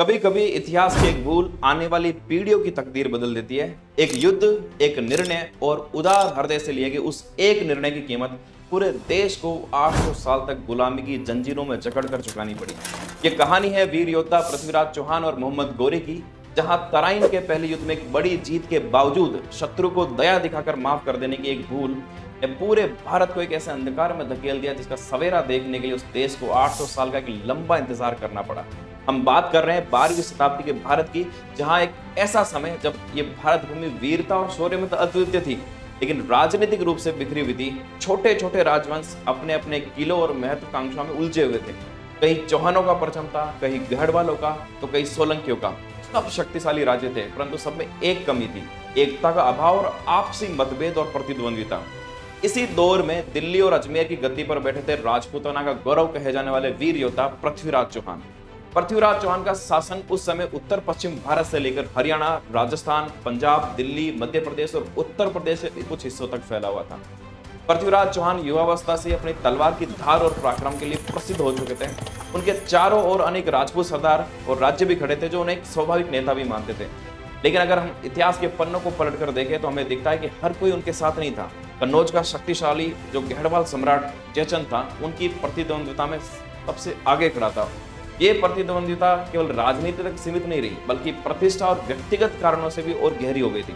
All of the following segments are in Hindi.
कभी कभी इतिहास की एक भूल आने वाली पीढ़ियों की तकदीर बदल देती है। एक युद्ध, एक निर्णय और उदार हृदय से लिए गए उस एक निर्णय की कीमत पूरे देश को 800 साल तक गुलामी की जंजीरों में जकड़कर चुकानी पड़ी। ये कहानी है वीर योद्धा पृथ्वीराज चौहान और मोहम्मद गौरी की, जहां तराइन के पहले युद्ध में एक बड़ी जीत के बावजूद शत्रु को दया दिखाकर माफ कर देने की एक भूल ने पूरे भारत को एक ऐसे अंधकार में धकेल दिया जिसका सवेरा देखने के लिए उस देश को 800 साल का एक लंबा इंतजार करना पड़ा। हम बात कर रहे हैं 12वीं शताब्दी के भारत की, जहां एक ऐसा समय जब ये भारत भूमि वीरता और शौर्य में तो अद्वितीय थी, लेकिन राजनीतिक रूप से बिखरी हुई थी। छोटे छोटे राजवंश अपने अपने किलों और महत्वाकांक्षाओं में उलझे हुए थे। कहीं चौहानों का परचम था, कहीं गढ़वालों का, तो कहीं सोलंकियों का। सब शक्तिशाली राज्य थे, परंतु सब में एक कमी थी, एकता का अभाव और आपसी मतभेद और प्रतिद्वंद्विता। इसी दौर में दिल्ली और अजमेर की गद्दी पर बैठे थे राजपूताना का गौरव कहे जाने वाले वीर योद्धा पृथ्वीराज चौहान। पृथ्वीराज चौहान का शासन उस समय उत्तर पश्चिम भारत से लेकर हरियाणा, राजस्थान, पंजाब, दिल्ली, मध्य प्रदेश और उत्तर प्रदेश के कुछ हिस्सों तक फैला हुआ था। पृथ्वीराज चौहान युवावस्था से अपनी तलवार की धार और पराक्रम के लिए प्रसिद्ध हो चुके थे। उनके चारों ओर अनेक राजपूत सरदार और राज्य भी खड़े थे जो उन्हें एक स्वाभाविक नेता भी मानते थे। लेकिन अगर हम इतिहास के पन्नों को पलट कर देखें तो हमें दिखता है कि हर कोई उनके साथ नहीं था। कन्नौज का शक्तिशाली जो गढ़वाल सम्राट जयचंद था, उनकी प्रतिद्वंद्विता में सबसे आगे खड़ा था। ये प्रतिद्वंद्विता केवल राजनीति तक सीमित नहीं रही, बल्कि प्रतिष्ठा और व्यक्तिगत कारणों से भी और गहरी हो गई थी।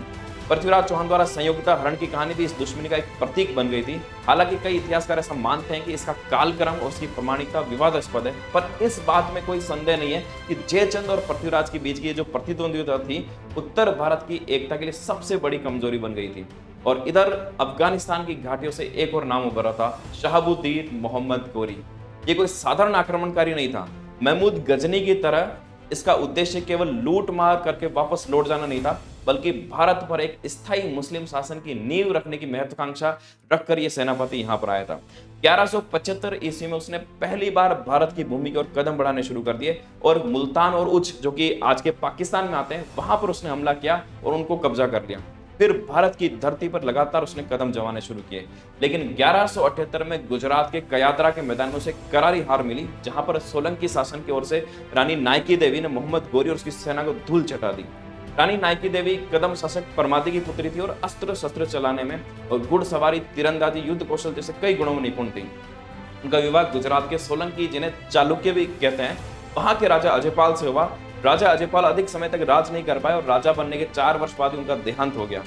पृथ्वीराज चौहान द्वारा संयोगिता हरण की कहानी भी इस दुश्मनी का एक प्रतीक बन गई थी। हालांकि कई इतिहासकार ऐसा मानते हैं कि इसका कालक्रम और उसकी प्रमाणिकता विवादास्पद है, पर इस बात में कोई संदेह नहीं है कि जयचंद और पृथ्वीराज के बीच की जो प्रतिद्वंद्विता थी, उत्तर भारत की एकता के लिए सबसे बड़ी कमजोरी बन गई थी। और इधर अफगानिस्तान की घाटियों से एक और नाम उभरा था, शहाबुद्दीन मोहम्मद गौरी। ये कोई साधारण आक्रमणकारी नहीं था। महमूद गजनी की तरह इसका उद्देश्य केवल लूट मार करके वापस लौट जाना नहीं था, बल्कि भारत पर एक स्थायी मुस्लिम शासन की नींव रखने की महत्वाकांक्षा रखकर यह सेनापति यहां पर आया था। 1175 ईस्वी में उसने पहली बार भारत की भूमि की ओर कदम बढ़ाने शुरू कर दिए और मुल्तान और उच्च, जो कि आज के पाकिस्तान में आते हैं, वहां पर उसने हमला किया और उनको कब्जा कर लिया। फिर भारत की धरती पर लगातार उसने कदम जमाने शुरू किए। लेकिन 1178 में गुजरात के कयादरा के मैदान में उसे करारी हार मिली, जहां पर सोलंकी शासन की ओर से रानी नायकी देवी ने मोहम्मद गौरी और उसकी सेना को धूल चटा दी। रानी नायकी देवी कदम शासक परमादी की पुत्री थी और अस्त्र शस्त्र चलाने में और घुड़सवारी, तीरंदाजी, युद्ध कौशल जैसे कई गुणों में निपुण थी। उनका विवाह गुजरात के सोलंकी, जिन्हें चालुक्य भी कहते हैं, वहां के राजा अजयपाल से हुआ। राजा अजयपाल अधिक समय तक राज नहीं कर पाए और राजा बनने के 4 वर्ष बाद ही उनका देहांत हो गया।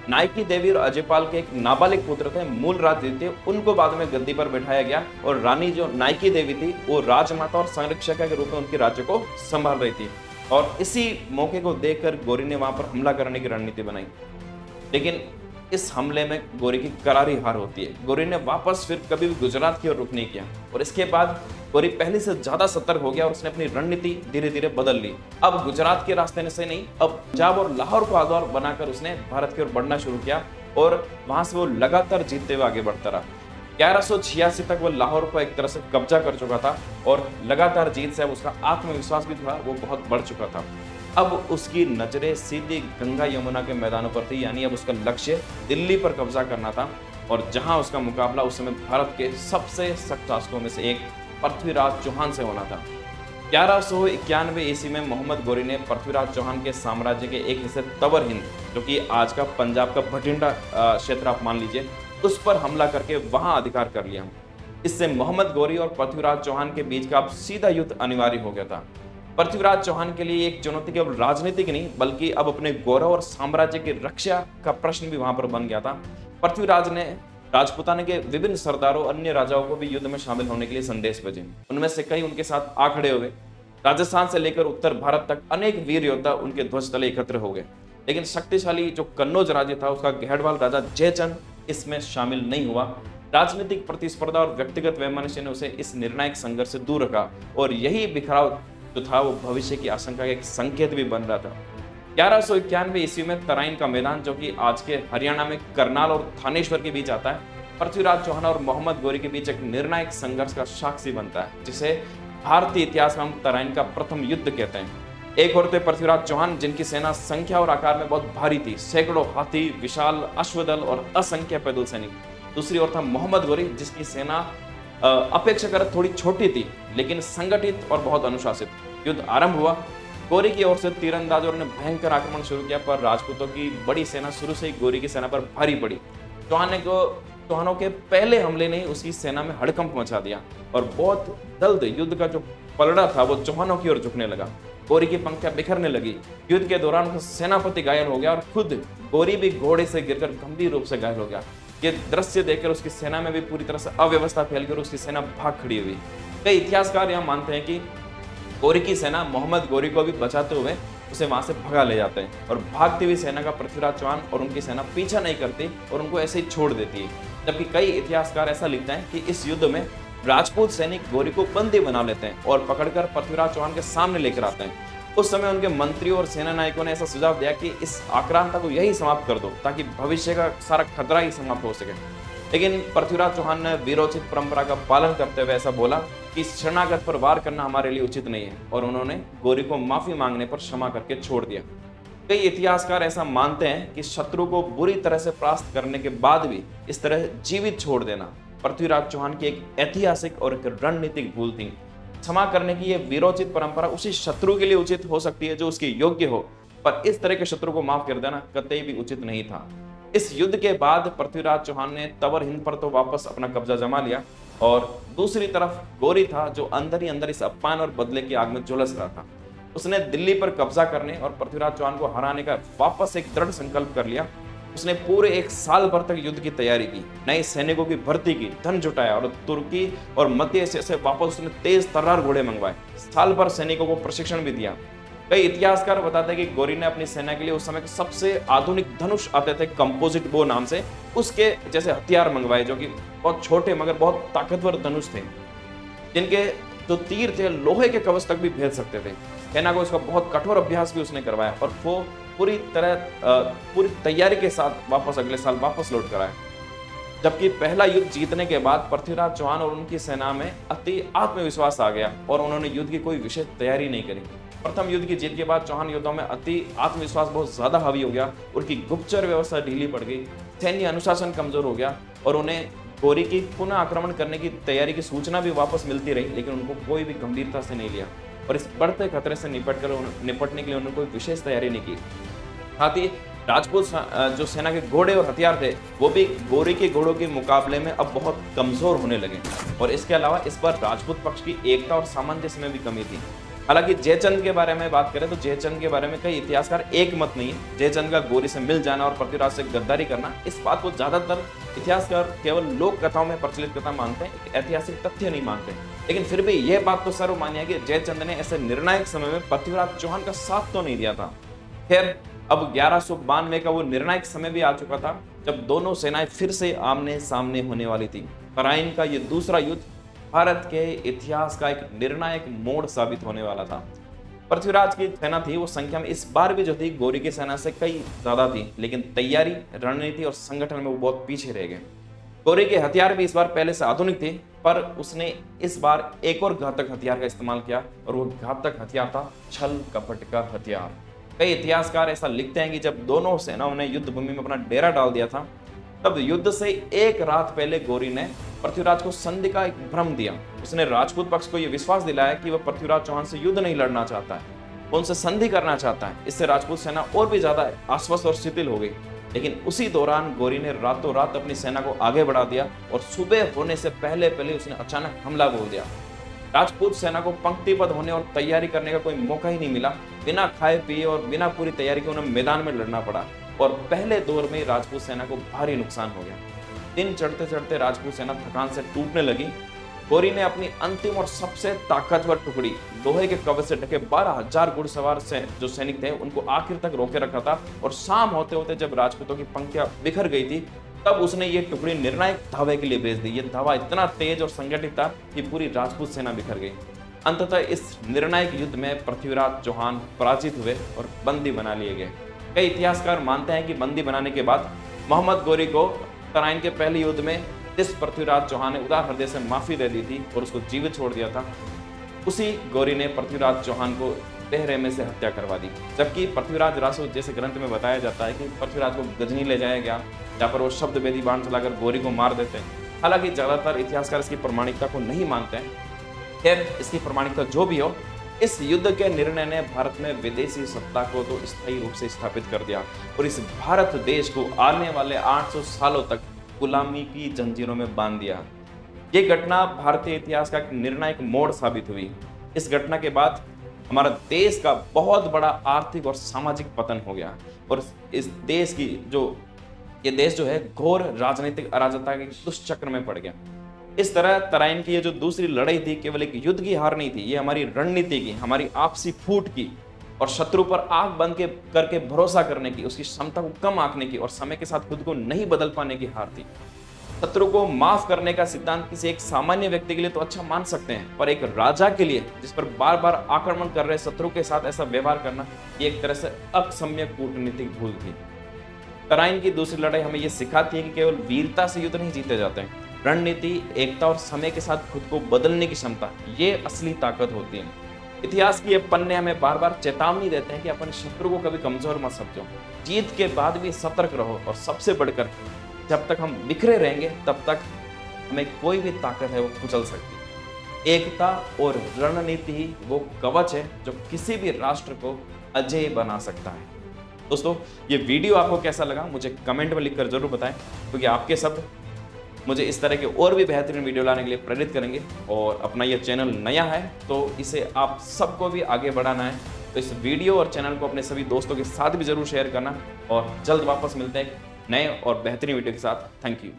नायकी देवी और अजयपाल के एक नाबालिग पुत्र थे, मूल राजनीति, उनको बाद में गद्दी पर बैठाया गया और रानी जो नायकी देवी थी वो राजमाता और संरक्षिका के रूप में उनके राज्य को संभाल रही थी। और इसी मौके को देखकर गौरी ने वहां पर हमला करने की रणनीति बनाई। लेकिन इस हमले में गौरी की करारी हार होती है। गौरी ने वापस फिर कभी भी गुजरात की ओर रुख नहीं किया और इसके बाद गौरी पहले से ज्यादा सतर्क हो गया और उसने अपनी रणनीति धीरे धीरे बदल ली। अब गुजरात के रास्ते से नहीं, अब पंजाब और लाहौर को आधार बनाकर उसने भारत की ओर बढ़ना शुरू किया और वहां से वो लगातार जीतते हुए आगे बढ़ता रहा। 1186 तक वो लाहौर को एक तरह से कब्जा कर चुका था और लगातार जीत से अब उसका आत्मविश्वास भी था, वो बहुत बढ़ चुका था। अब उसकी नजरें सीधी गंगा यमुना के मैदानों पर थी, यानी अब उसका लक्ष्य दिल्ली पर कब्जा करना था। और जहां उसका मुकाबला उस समय भारत के सबसे सख्त शासकों में से एक पृथ्वीराज चौहान से होना था। 1191 ईस्वी में मोहम्मद गौरी ने पृथ्वीराज चौहान के साम्राज्य के एक हिस्से तवर हिंद, जो कि आज का पंजाब का भटिंडा क्षेत्र आप मान लीजिए, उस पर हमला करके वहां अधिकार कर लिया। इससे मोहम्मद गौरी और पृथ्वीराज चौहान के बीच का अब सीधा युद्ध अनिवार्य हो गया था। पृथ्वीराज चौहान के लिए एक चुनौती केवल राजनीतिक नहीं, बल्कि अब अपने गौरव और साम्राज्य की रक्षा का प्रश्न भी वहां पर बन गया था। पृथ्वीराज ने राजपूताना के विभिन्न सरदारों, अन्य राजाओं को भी युद्ध में शामिल होने के लिए संदेश भेजे। उनमें से कई उनके साथ आ खड़े हुए। राजस्थान से लेकर उत्तर भारत तक अनेक वीर योद्धा उनके ध्वज तले एकत्र हो गए। लेकिन शक्तिशाली जो कन्नौज राज्य था, उसका गढ़वाल राजा जयचंद इसमें शामिल नहीं हुआ। राजनीतिक प्रतिस्पर्धा और व्यक्तिगत वैमनस्य ने उसे इस निर्णायक संघर्ष से दूर रखा और यही बिखराव जो था वो भविष्य की आशंका का एक संकेत भी बन रहा था। 1191 ईस्वी में तराइन का मैदान, जो कि आज के हरियाणा में करनाल और थानेश्वर के बीच आता है, पृथ्वीराज चौहान और मोहम्मद गौरी के बीच एक निर्णायक संघर्ष का साक्षी बनता है, जिसे भारतीय इतिहास में हम तराइन का प्रथम युद्ध कहते हैं। एक ओर थे पृथ्वीराज चौहान, जिनकी सेना संख्या और आकार में बहुत भारी थी, सैकड़ों हाथी, विशाल अश्वदल और असंख्य पैदल सैनिक। दूसरी ओर था मोहम्मद गौरी, जिसकी सेना अपेक्षाकृत थोड़ी छोटी थी, लेकिन संगठित और बहुत अनुशासित। युद्ध आरंभ हुआ। गौरी की ओर से तीरंदाजों ने भयंकर आक्रमण शुरू किया, पर राजपूतों की बड़ी सेना शुरू से ही गौरी की सेना पर भारी पड़ी। चौहानों के पहले हमले ने उसकी सेना में हड़कंप मचा दिया और बहुत जल्द युद्ध का जो पलड़ा था वो चौहानों की ओर झुकने लगा। गौरी की पंक्तियां बिखरने लगी। युद्ध के दौरान उसका सेनापति घायल हो गया और खुद गौरी भी घोड़े से गिरकर गंभीर रूप से घायल हो गया। ये दृश्य देखकर उसकी सेना में भी पूरी तरह से अव्यवस्था फैल गई और उसकी सेना भाग खड़ी हुई। कई इतिहासकार यह मानते हैं कि गौरी की सेना मोहम्मद गौरी को भी बचाते हुए उसे वहां से भगा ले जाते हैं और भागती हुई सेना का पृथ्वीराज चौहान और उनकी सेना पीछा नहीं करती और उनको ऐसे ही छोड़ देती है। जबकि कई इतिहासकार ऐसा लिखते हैं कि इस युद्ध में राजपूत सैनिक गौरी को बंदी बना लेते हैं और पकड़कर पृथ्वीराज चौहान के सामने लेकर आते हैं। उस समय उनके मंत्रियों और सेना नायकों ने ऐसा सुझाव दिया कि इस आक्रांता को यही समाप्त कर दो ताकि भविष्य का सारा खतरा ही समाप्त हो सके। लेकिन पृथ्वीराज चौहान ने वीरोचित परंपरा का पालन करते हुए ऐसा बोला कि शरणागत पर वार करना हमारे लिए उचित नहीं है, और उन्होंने गौरी को माफी मांगने पर क्षमा करके छोड़ दिया। कई इतिहासकार ऐसा मानते हैं कि शत्रु को बुरी तरह से परास्त करने के बाद भी इस तरह जीवित छोड़ देना पृथ्वीराज चौहान की एक ऐतिहासिक और एक रणनीतिक भूल थी। क्षमा करने की यह वीरोचित परंपरा उसी शत्रु के लिए उचित हो सकती है जो उसके योग्य हो, पर इस तरह के शत्रु को माफ कर देना कतई भी उचित नहीं था। इस युद्ध के बाद पृथ्वीराज चौहान ने तवर हिंद पर तो वापस अपना कब्जा जमा लिया, और दूसरी तरफ गौरी था जो अंदर ही अंदर इस अपमान और बदले की आग में झुलस रहा था। उसने दिल्ली पर कब्जा करने और पृथ्वीराज चौहान को हराने का वापस एक दृढ़ संकल्प कर लिया। उसने पूरे 1 साल भर तक युद्ध की तैयारी की, नए सैनिकों की भर्ती की, धन जुटाया और तुर्की और मध्य एशिया से वापस उसने तेज तर्रार घोड़े मंगवाए। साल भर सैनिकों को प्रशिक्षण भी दिया। कई इतिहासकार बताते हैं कि गौरी ने अपनी सेना के लिए उस समय सबसे आधुनिक धनुष आते थे कंपोजिट बो नाम से, उसके जैसे हथियार मंगवाए जो कि बहुत छोटे मगर बहुत ताकतवर धनुष थे, जिनके जो तीर थे लोहे के कवच तक भी भेद सकते थे। सेना को इसका बहुत कठोर अभ्यास भी उसने करवाया और वो पूरी तैयारी के साथ वापस अगले साल वापस लौट कर आए। जबकि पहला युद्ध जीतने के बाद पृथ्वीराज चौहान और उनकी सेना में अति आत्मविश्वास आ गया और उन्होंने युद्ध की कोई विशेष तैयारी नहीं करी। प्रथम युद्ध की जीत के बाद चौहान योद्धाओं में अति आत्मविश्वास बहुत ज्यादा हावी हो गया, उनकी गुप्तचर व्यवस्था ढीली पड़ गई, सैन्य अनुशासन कमजोर हो गया और उन्हें गौरी की पुनः आक्रमण करने की तैयारी की सूचना भी वापस मिलती रही, लेकिन उनको कोई भी गंभीरता से नहीं लिया और इस बढ़ते खतरे से निपटने के लिए उन्होंने कोई विशेष तैयारी नहीं की। साथ ही राजपूत जो सेना के घोड़े और हथियार थे वो भी गौरी के घोड़ों के मुकाबले में अब बहुत कमजोर होने लगे और इसके अलावा इस पर राजपूत पक्ष की एकता और सामंजस्य में भी कमी थी। हालांकि जयचंद के बारे में बात करें तो जयचंद के बारे में कई इतिहासकार एक मत नहीं है। जयचंद का गौरी से मिल जाना और पृथ्वीराज से गद्दारी करना, इस बात को ज्यादातर इतिहासकार केवल लोक कथाओं में प्रचलित कथा मानते हैं, एक ऐतिहासिक तथ्य नहीं मानते। लेकिन फिर भी यह बात तो सर्वमान्य है कि जयचंद ने ऐसे निर्णायक समय में पृथ्वीराज चौहान का साथ तो नहीं दिया था। खैर, अब 1192 का वो निर्णायक समय भी आ चुका था जब दोनों सेनाएं फिर से आमने सामने होने वाली थी। तराइन का ये दूसरा युद्ध भारत के इतिहास का एक निर्णायक मोड़ साबित होने वाला था। पृथ्वीराज की सेना थी वो संख्या में इस बार भी जो थी गौरी की सेना से कई ज्यादा थी, लेकिन तैयारी, रणनीति और संगठन में वो बहुत पीछे रह गए। गौरी के हथियार भी इस बार पहले से आधुनिक थे, पर उसने इस बार एक और घातक हथियार का इस्तेमाल किया और वो घातक हथियार था छल कपट का हथियार। कई इतिहासकार ऐसा लिखते हैं कि जब दोनों सेनाओं ने युद्ध भूमि में अपना डेरा डाल दिया था, तब युद्ध से एक रात पहले गौरी ने पृथ्वीराज को संधि का एक भ्रम दिया। उसने राजपूत पक्ष को यह विश्वास दिलाया कि वह पृथ्वीराज चौहान से युद्ध नहीं लड़ना चाहता है, वो उनसे संधि करना चाहता है। इससे राजपूत सेना और भी ज्यादा आश्वस्त और शिथिल हो गई। लेकिन उसी दौरान गौरी ने रातों रात अपनी सेना को आगे बढ़ा दिया और सुबह होने से पहले पहले उसने अचानक हमला बोल दिया। राजपूत सेना को पंक्तिबद्ध होने और तैयारी करने का कोई मौका ही नहीं मिला। बिना खाए पिए और बिना पूरी तैयारी के उन्हें मैदान में लड़ना पड़ा और पहले दौर में राजपूत सेना को भारी नुकसान हो गया। दिन चढ़ते चढ़ते राजपूत सेना थकान से टूटने लगी। गौरी ने अपनी अंतिम और सबसे ताकतवर टुकड़ी, लोहे के कवच से ढके 12,000 घुड़सवार से जो सैनिक थे उनको आखिर तक रोके रखा था और शाम होते होते जब राजपूतों की पंक्तियां बिखर गई थी तब उसने ये टुकड़ी निर्णायक धावे के लिए भेज दी। ये धावा इतना तेज और संगठित था कि पूरी राजपूत सेना बिखर गई। अंततः इस निर्णायक युद्ध में पृथ्वीराज चौहान पराजित हुए और बंदी बना लिए गए। कई इतिहासकार मानते हैं कि बंदी बनाने के बाद मोहम्मद गौरी को तराइन के पहले युद्ध में जिस पृथ्वीराज चौहान ने उदार हृदय से माफी दे दी थी और उसको जीवित छोड़ दिया था, उसी गौरी ने पृथ्वीराज चौहान को बेरहमी से हत्या करवा दी। जबकि पृथ्वीराज रासो जैसे ग्रंथ में बताया जाता है कि पृथ्वीराज को गजनी ले जाया गया, जहाँ पर वो शब्द वेदी बाण चलाकर गौरी को मार देते हैं। हालांकि ज्यादातर इतिहासकार इसकी प्रमाणिकता को नहीं मानते हैं। खैर, इसकी प्रमाणिकता जो भी हो, इस युद्ध के निर्णय ने भारत में विदेशी सत्ता को तो स्थायी रूप से स्थापित कर दिया और इस भारत देश को आने वाले 800 सालों तक गुलामी की जंजीरों में बांध दिया। ये घटना भारतीय इतिहास का एक निर्णायक मोड़ साबित हुई। इस घटना के बाद हमारा देश का बहुत बड़ा आर्थिक और सामाजिक पतन हो गया और इस देश की ये देश जो है घोर राजनीतिक अराजकता के दुष्चक्र में पड़ गया। इस तरह तराइन की ये जो दूसरी लड़ाई थी केवल एक युद्ध की हार नहीं थी, ये हमारी रणनीति की, हमारी आपसी फूट की और शत्रु पर आंख बंद करके भरोसा करने की, उसकी क्षमता को कम आंकने की और समय के साथ खुद को नहीं बदल पाने की हार थी। शत्रु को माफ करने का सिद्धांत किसी एक सामान्य व्यक्ति के लिए तो अच्छा मान सकते हैं, पर एक राजा के लिए जिस पर बार बार आक्रमण कर रहे शत्रु के साथ ऐसा व्यवहार करना ये एक तरह से अक्षम्य कूटनीतिक भूल थी। तराइन की दूसरी लड़ाई हमें यह सिखाती है कि केवल वीरता से युद्ध नहीं जीते जाते हैं। रणनीति, एकता और समय के साथ खुद को बदलने की क्षमता, ये असली ताकत होती है। इतिहास की ये पन्ने हमें बार बार चेतावनी देते हैं कि अपन शत्रु को कभी कमजोर मत समझो, जीत के बाद भी सतर्क रहो और सबसे बढ़कर जब तक हम बिखरे रहेंगे तब तक हमें कोई भी ताकत है वो कुचल सकती है। एकता और रणनीति ही वो कवच है जो किसी भी राष्ट्र को अजेय बना सकता है। दोस्तों, ये वीडियो आपको कैसा लगा मुझे कमेंट में लिखकर जरूर बताएं, क्योंकि आपके शब्द मुझे इस तरह के और भी बेहतरीन वीडियो लाने के लिए प्रेरित करेंगे। और अपना ये चैनल नया है तो इसे आप सबको भी आगे बढ़ाना है, तो इस वीडियो और चैनल को अपने सभी दोस्तों के साथ भी जरूर शेयर करना। और जल्द वापस मिलते हैं नए और बेहतरीन वीडियो के साथ। Thank you.